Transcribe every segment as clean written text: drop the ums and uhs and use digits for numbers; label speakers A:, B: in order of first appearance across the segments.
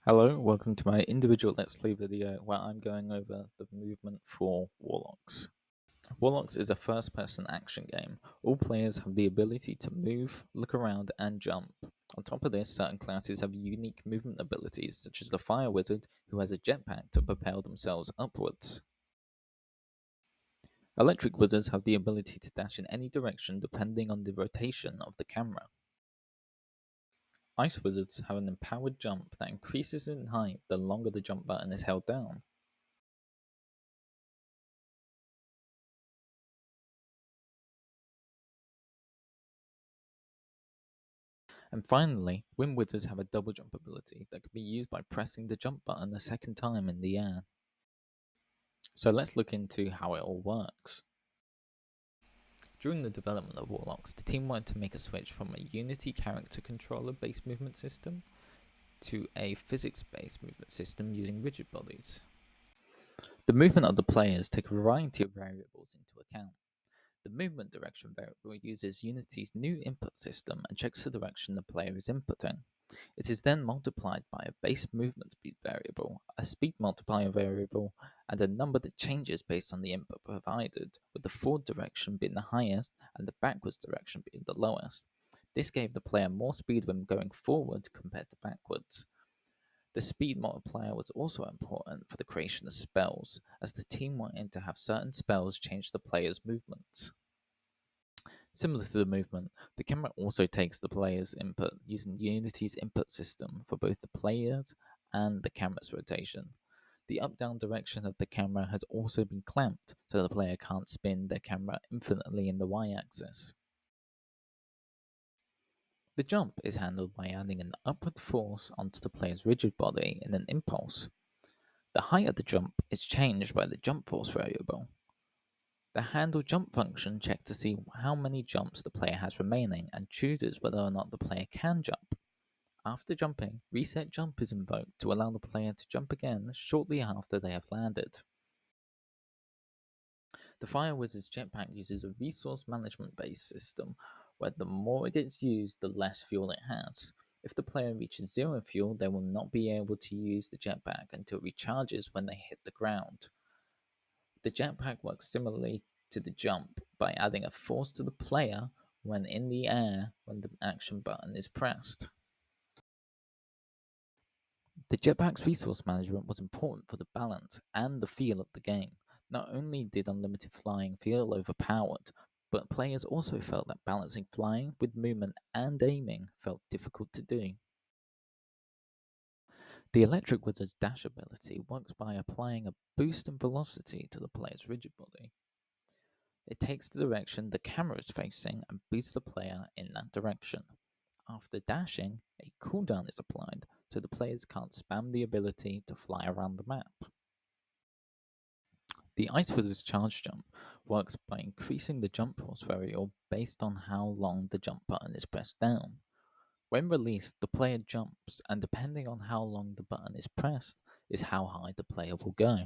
A: Hello, welcome to my individual Let's Play video where I'm going over the movement for WarLocks. WarLocks is a first-person action game. All players have the ability to move, look around, and jump. On top of this, certain classes have unique movement abilities, such as the Fire Wizard, who has a jetpack to propel themselves upwards. Electric Wizards have the ability to dash in any direction depending on the rotation of the camera. Ice Wizards have an empowered jump that increases in height the longer the jump button is held down. And finally, Wind Wizards have a double jump ability that can be used by pressing the jump button a second time in the air. So let's look into how it all works. During the development of WarLocks, the team wanted to make a switch from a Unity character controller based movement system to a physics based movement system using rigid bodies. The movement of the players take a variety of variables into account. The movement direction variable uses Unity's new input system and checks the direction the player is inputting. It is then multiplied by a base movement speed variable, a speed multiplier variable, and a number that changes based on the input provided, with the forward direction being the highest and the backwards direction being the lowest. This gave the player more speed when going forward compared to backwards. The speed multiplier was also important for the creation of spells, as the team wanted to have certain spells change the player's movements. Similar to the movement, the camera also takes the player's input using Unity's input system for both the players and the camera's rotation. The up-down direction of the camera has also been clamped so the player can't spin their camera infinitely in the y-axis. The jump is handled by adding an upward force onto the player's rigid body in an impulse. The height of the jump is changed by the jump force variable. The handle jump function checks to see how many jumps the player has remaining and chooses whether or not the player can jump. After jumping, reset jump is invoked to allow the player to jump again shortly after they have landed. The Fire Wizard's jetpack uses a resource management based system where the more it gets used, the less fuel it has. If the player reaches zero fuel, they will not be able to use the jetpack until it recharges when they hit the ground. The jetpack works similarly to the jump by adding a force to the player when in the air when the action button is pressed. The jetpack's resource management was important for the balance and the feel of the game. Not only did unlimited flying feel overpowered, but players also felt that balancing flying with movement and aiming felt difficult to do. The Electric Wizard's dash ability works by applying a boost in velocity to the player's rigid body. It takes the direction the camera is facing and boosts the player in that direction. After dashing, a cooldown is applied so the players can't spam the ability to fly around the map. The Ice Wizard's charge jump works by increasing the jump force variable based on how long the jump button is pressed down. When released, the player jumps, and depending on how long the button is pressed, is how high the player will go.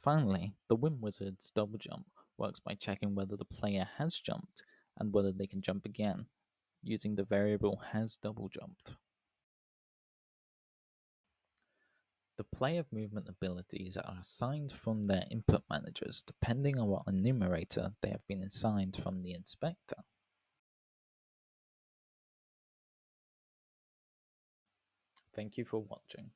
A: Finally, the Wind Wizard's double jump works by checking whether the player has jumped and whether they can jump again, using the variable has double jumped. The player movement abilities are assigned from their input managers depending on what enumerator they have been assigned from the inspector. Thank you for watching.